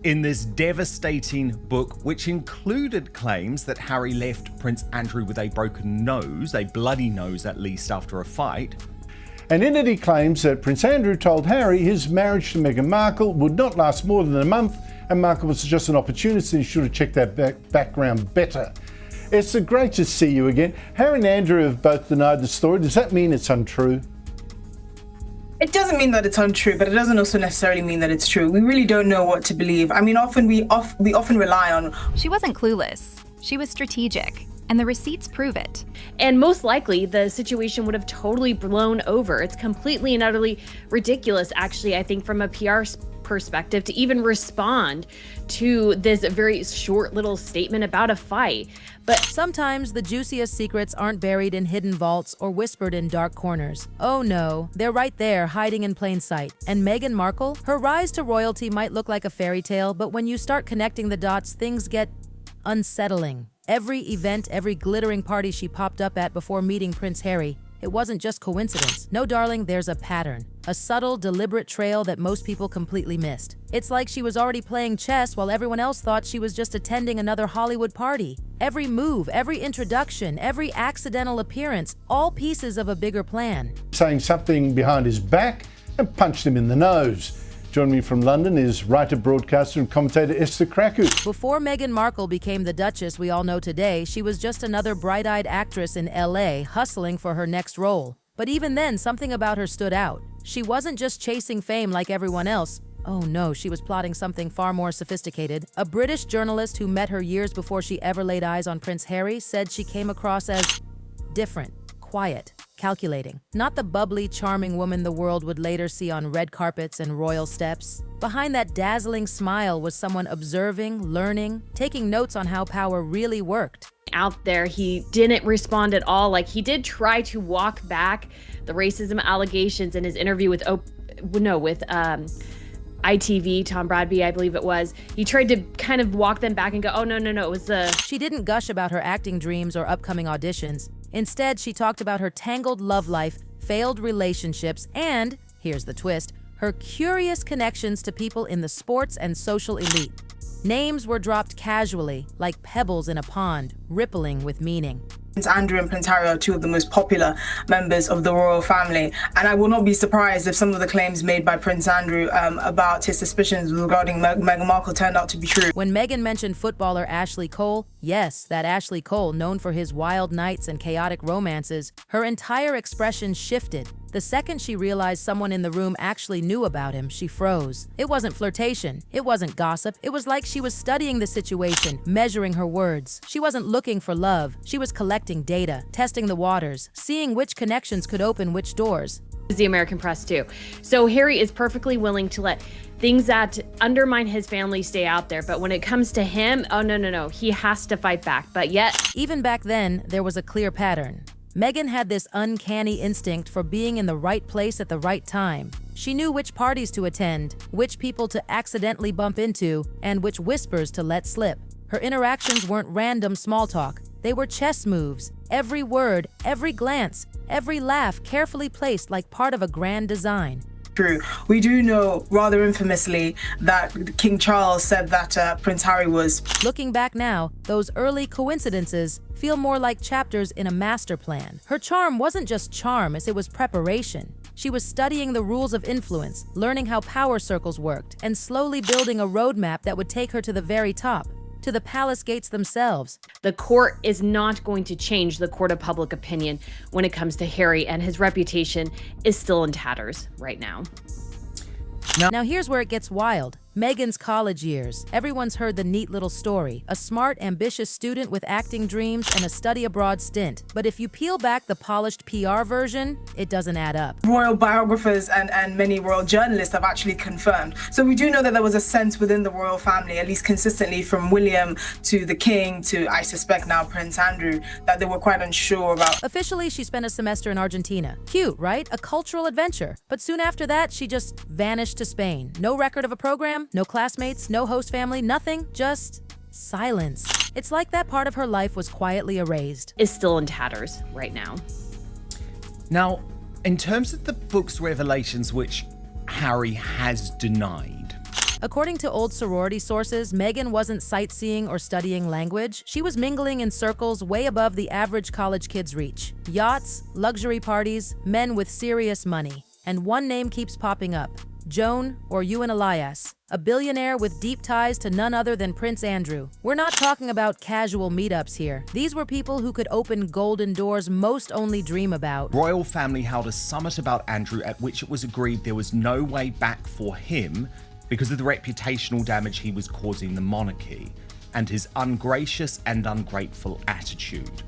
in this devastating book, which included claims that Harry left Prince Andrew with a broken nose, a bloody nose at least, after a fight. And in it he claims that Prince Andrew told Harry his marriage to Meghan Markle would not last more than a month, and Markle was just an opportunity and should have checked that background better. It's great to see you again. Harry and Andrew have both denied the story. Does that mean it's untrue? It doesn't mean that it's untrue, but it doesn't also necessarily mean that it's true. We really don't know what to believe. I mean, we often rely on... She wasn't clueless. She was strategic, and the receipts prove it. And most likely, the situation would have totally blown over. It's completely and utterly ridiculous, actually, I think, from a PR perspective, to even respond to this very short little statement about a fight. But sometimes the juiciest secrets aren't buried in hidden vaults or whispered in dark corners. Oh no, they're right there, hiding in plain sight. And Meghan Markle? Her rise to royalty might look like a fairy tale, but when you start connecting the dots, things get unsettling. Every event, every glittering party she popped up at before meeting Prince Harry, it wasn't just coincidence. No, darling, there's a pattern. A subtle, deliberate trail that most people completely missed. It's like she was already playing chess while everyone else thought she was just attending another Hollywood party. Every move, every introduction, every accidental appearance, all pieces of a bigger plan. Saying something behind his back and punched him in the nose. Joining me from London is writer, broadcaster and commentator Esther Krakow. Before Meghan Markle became the Duchess we all know today, she was just another bright-eyed actress in LA hustling for her next role. But even then, something about her stood out. She wasn't just chasing fame like everyone else. Oh no, she was plotting something far more sophisticated. A British journalist who met her years before she ever laid eyes on Prince Harry said she came across as different, quiet, calculating. Not the bubbly, charming woman the world would later see on red carpets and royal steps. Behind that dazzling smile was someone observing, learning, taking notes on how power really worked. Out there, he didn't respond at all. Like, he did try to walk back the racism allegations in his interview with ITV, Tom Bradby, I believe it was. He tried to kind of walk them back and go, oh, no, it was She didn't gush about her acting dreams or upcoming auditions. Instead, she talked about her tangled love life, failed relationships, and, here's the twist, her curious connections to people in the sports and social elite. Names were dropped casually, like pebbles in a pond, rippling with meaning. Prince Andrew and Prince Harry are two of the most popular members of the royal family, and I will not be surprised if some of the claims made by Prince Andrew about his suspicions regarding Meghan Markle turned out to be true. When Meghan mentioned footballer Ashley Cole, yes, that Ashley Cole, known for his wild nights and chaotic romances, her entire expression shifted. The second she realized someone in the room actually knew about him, she froze. It wasn't flirtation. It wasn't gossip. It was like she was studying the situation, measuring her words. She wasn't looking for love. She was collecting data, testing the waters, seeing which connections could open which doors. The American press too. So Harry is perfectly willing to let things that undermine his family stay out there. But when it comes to him, oh no, he has to fight back. But yet, even back then, there was a clear pattern. Meghan had this uncanny instinct for being in the right place at the right time. She knew which parties to attend, which people to accidentally bump into, and which whispers to let slip. Her interactions weren't random small talk. They were chess moves. Every word, every glance, every laugh carefully placed like part of a grand design. True. We do know, rather infamously, that King Charles said that Prince Harry was... Looking back now, those early coincidences feel more like chapters in a master plan. Her charm wasn't just charm, as it was preparation. She was studying the rules of influence, learning how power circles worked, and slowly building a roadmap that would take her to the very top, to the palace gates themselves. The court is not going to change the court of public opinion when it comes to Harry, and his reputation is still in tatters right now. Now here's where it gets wild. Meghan's college years. Everyone's heard the neat little story. A smart, ambitious student with acting dreams and a study abroad stint. But if you peel back the polished PR version, it doesn't add up. Royal biographers and many royal journalists have actually confirmed. So we do know that there was a sense within the royal family, at least consistently from William to the King to, I suspect now, Prince Andrew, that they were quite unsure about. Officially, she spent a semester in Argentina. Cute, right? A cultural adventure. But soon after that, she just vanished to Spain. No record of a program, no classmates, no host family, nothing, just silence. It's like that part of her life was quietly erased. Is still in tatters right now. Now, in terms of the book's revelations, which Harry has denied, According to old sorority sources, Meghan wasn't sightseeing or studying language. She was mingling in circles way above the average college kid's reach. Yachts, luxury parties, men with serious money. And one name keeps popping up. Joan, or Ewan Elias, a billionaire with deep ties to none other than Prince Andrew. We're not talking about casual meetups here. These were people who could open golden doors most only dream about. Royal family held a summit about Andrew at which it was agreed there was no way back for him because of the reputational damage he was causing the monarchy and his ungracious and ungrateful attitude.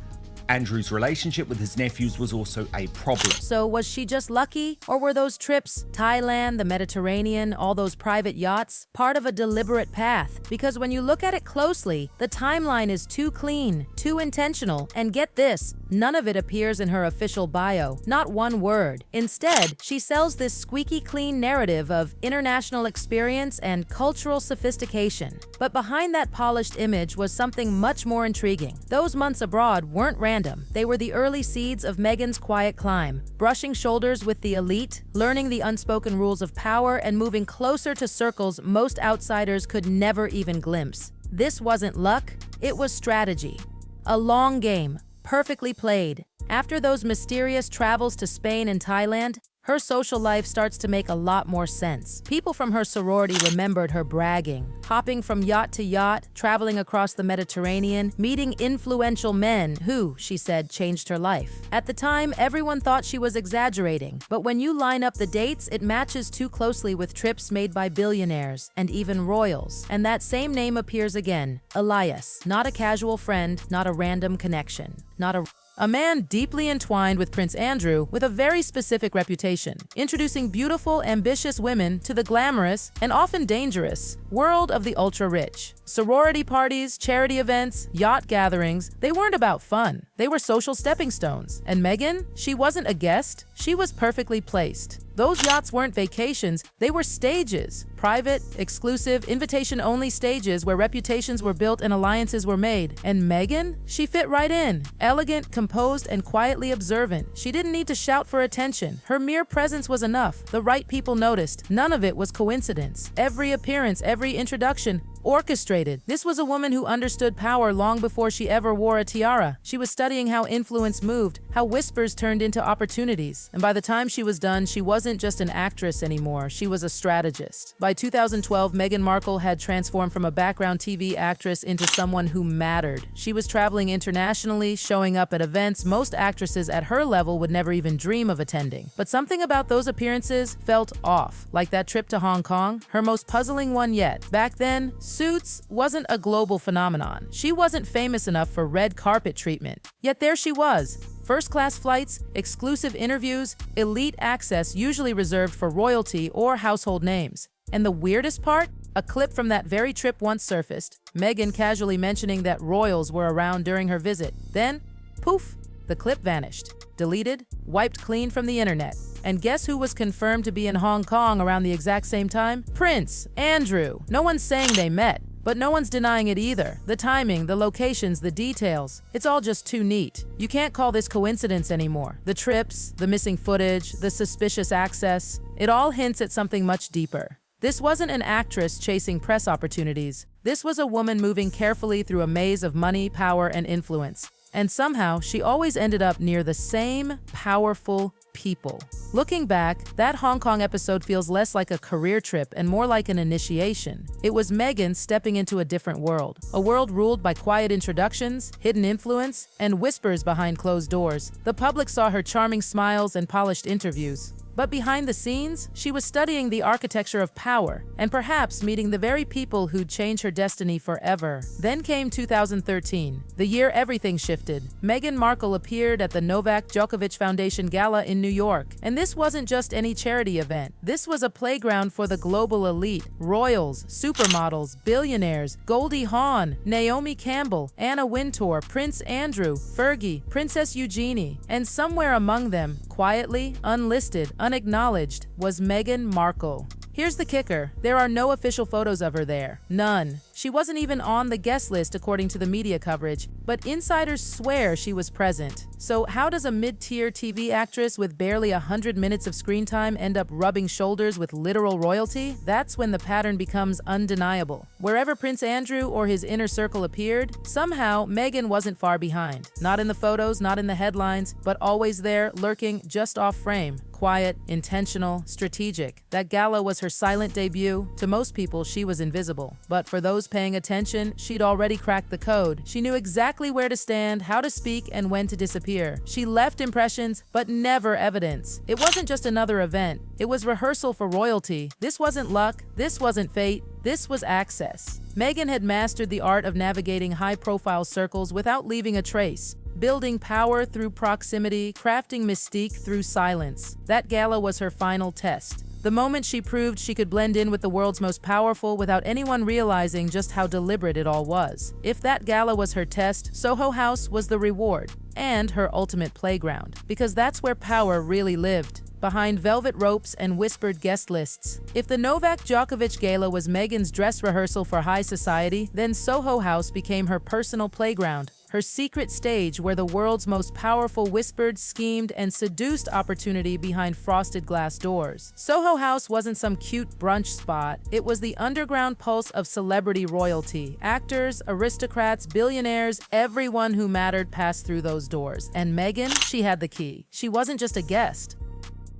Andrew's relationship with his nephews was also a problem. So was she just lucky? Or were those trips, Thailand, the Mediterranean, all those private yachts, part of a deliberate path? Because when you look at it closely, the timeline is too clean, too intentional, and get this, none of it appears in her official bio, not one word. Instead, she sells this squeaky clean narrative of international experience and cultural sophistication. But behind that polished image was something much more intriguing. Those months abroad weren't random. They were the early seeds of Meghan's quiet climb, brushing shoulders with the elite, learning the unspoken rules of power, and moving closer to circles most outsiders could never even glimpse. This wasn't luck, it was strategy. A long game, perfectly played. After those mysterious travels to Spain and Thailand, her social life starts to make a lot more sense. People from her sorority remembered her bragging, hopping from yacht to yacht, traveling across the Mediterranean, meeting influential men who, she said, changed her life. At the time, everyone thought she was exaggerating, but when you line up the dates, it matches too closely with trips made by billionaires and even royals. And that same name appears again, Elias. Not a casual friend, not a random connection, not a man deeply entwined with Prince Andrew with a very specific reputation, introducing beautiful, ambitious women to the glamorous and often dangerous world of the ultra-rich. Sorority parties, charity events, yacht gatherings, they weren't about fun. They were social stepping stones. And Meghan, she wasn't a guest, she was perfectly placed. Those yachts weren't vacations, they were stages. Private, exclusive, invitation-only stages where reputations were built and alliances were made. And Meghan? She fit right in. Elegant, composed, and quietly observant. She didn't need to shout for attention. Her mere presence was enough. The right people noticed. None of it was coincidence. Every appearance, every introduction, orchestrated. This was a woman who understood power long before she ever wore a tiara. She was studying how influence moved, how whispers turned into opportunities. And by the time she was done, she wasn't just an actress anymore, she was a strategist. By 2012, Meghan Markle had transformed from a background TV actress into someone who mattered. She was traveling internationally, showing up at events most actresses at her level would never even dream of attending. But something about those appearances felt off, like that trip to Hong Kong, her most puzzling one yet. Back then, Suits wasn't a global phenomenon. She wasn't famous enough for red carpet treatment. Yet there she was. First-class flights, exclusive interviews, elite access usually reserved for royalty or household names. And the weirdest part? A clip from that very trip once surfaced, Meghan casually mentioning that royals were around during her visit. Then, poof, the clip vanished. Deleted, wiped clean from the internet. And guess who was confirmed to be in Hong Kong around the exact same time? Prince Andrew. No one's saying they met, but no one's denying it either. The timing, the locations, the details. It's all just too neat. You can't call this coincidence anymore. The trips, the missing footage, the suspicious access, it all hints at something much deeper. This wasn't an actress chasing press opportunities. This was a woman moving carefully through a maze of money, power, and influence. And somehow, she always ended up near the same powerful people. Looking back, that Hong Kong episode feels less like a career trip and more like an initiation. It was Meghan stepping into a different world, a world ruled by quiet introductions, hidden influence, and whispers behind closed doors. The public saw her charming smiles and polished interviews. But behind the scenes, she was studying the architecture of power and perhaps meeting the very people who'd change her destiny forever. Then came 2013, the year everything shifted. Meghan Markle appeared at the Novak Djokovic Foundation Gala in New York. And this wasn't just any charity event. This was a playground for the global elite. Royals, supermodels, billionaires, Goldie Hawn, Naomi Campbell, Anna Wintour, Prince Andrew, Fergie, Princess Eugenie. And somewhere among them, quietly, unlisted, unacknowledged, was Meghan Markle. Here's the kicker, there are no official photos of her there. None. She wasn't even on the guest list according to the media coverage, but insiders swear she was present. So how does a mid-tier TV actress with barely 100 minutes of screen time end up rubbing shoulders with literal royalty? That's when the pattern becomes undeniable. Wherever Prince Andrew or his inner circle appeared, somehow Meghan wasn't far behind. Not in the photos, not in the headlines, but always there, lurking just off frame. Quiet, intentional, strategic. That gala was her silent debut. To most people, she was invisible. But for those paying attention, she'd already cracked the code. She knew exactly where to stand, how to speak, and when to disappear. She left impressions, but never evidence. It wasn't just another event. It was rehearsal for royalty. This wasn't luck. This wasn't fate. This was access. Meghan had mastered the art of navigating high-profile circles without leaving a trace. Building power through proximity, crafting mystique through silence. That gala was her final test. The moment she proved she could blend in with the world's most powerful without anyone realizing just how deliberate it all was. If that gala was her test, Soho House was the reward and her ultimate playground, because that's where power really lived. Behind velvet ropes and whispered guest lists. If the Novak Djokovic Gala was Meghan's dress rehearsal for high society, then Soho House became her personal playground, her secret stage where the world's most powerful whispered, schemed, and seduced opportunity behind frosted glass doors. Soho House wasn't some cute brunch spot. It was the underground pulse of celebrity royalty. Actors, aristocrats, billionaires, everyone who mattered passed through those doors. And Meghan, she had the key. She wasn't just a guest.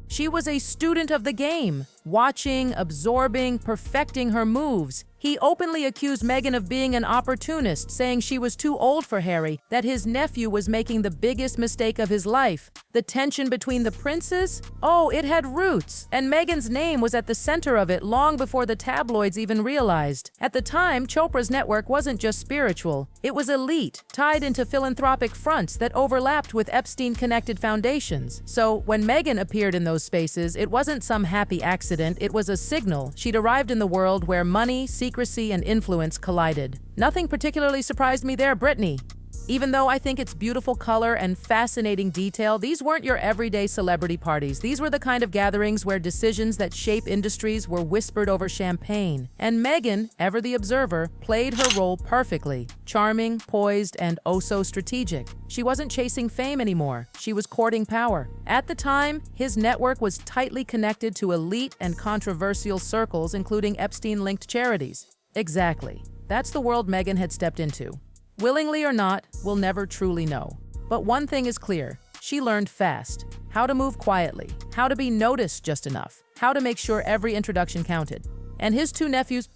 She was a student of the game, watching, absorbing, perfecting her moves. He openly accused Meghan of being an opportunist, saying she was too old for Harry, that his nephew was making the biggest mistake of his life. The tension between the princes? Oh, it had roots, and Meghan's name was at the center of it long before the tabloids even realized. At the time, Chopra's network wasn't just spiritual. It was elite, tied into philanthropic fronts that overlapped with Epstein-connected foundations. So when Meghan appeared in those spaces, it wasn't some happy accident, it was a signal. She'd arrived in the world where money, secrecy, and influence collided. Nothing particularly surprised me there, Brittany. Even though I think it's beautiful color and fascinating detail, these weren't your everyday celebrity parties. These were the kind of gatherings where decisions that shape industries were whispered over champagne. And Meghan, ever the observer, played her role perfectly. Charming, poised, and oh so strategic. She wasn't chasing fame anymore. She was courting power. At the time, his network was tightly connected to elite and controversial circles, including Epstein-linked charities. Exactly. That's the world Meghan had stepped into. Willingly or not, we'll never truly know. But one thing is clear, she learned fast. How to move quietly, how to be noticed just enough, how to make sure every introduction counted. And his two nephews?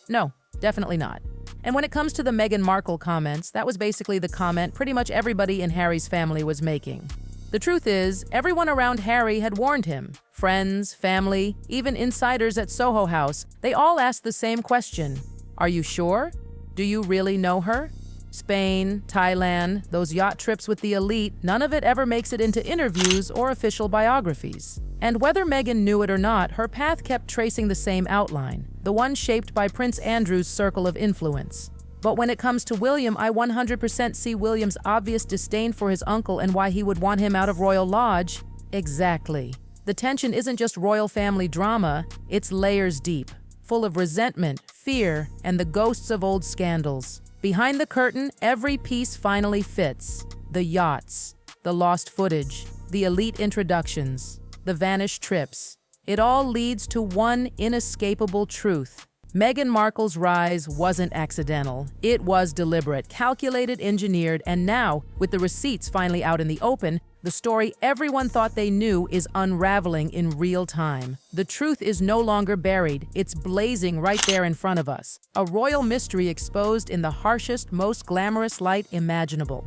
No, definitely not. And when it comes to the Meghan Markle comments, that was basically the comment pretty much everybody in Harry's family was making. The truth is, everyone around Harry had warned him. Friends, family, even insiders at Soho House, they all asked the same question. Are you sure? Do you really know her? Spain, Thailand, those yacht trips with the elite, none of it ever makes it into interviews or official biographies. And whether Meghan knew it or not, her path kept tracing the same outline, the one shaped by Prince Andrew's circle of influence. But when it comes to William, I 100% see William's obvious disdain for his uncle and why he would want him out of Royal Lodge. Exactly. The tension isn't just royal family drama, it's layers deep, full of resentment, fear, and the ghosts of old scandals. Behind the curtain, every piece finally fits. The yachts, the lost footage, the elite introductions, the vanished trips. It all leads to one inescapable truth. Meghan Markle's rise wasn't accidental. It was deliberate, calculated, engineered, and now, with the receipts finally out in the open, the story everyone thought they knew is unraveling in real time. The truth is no longer buried, it's blazing right there in front of us. A royal mystery exposed in the harshest, most glamorous light imaginable.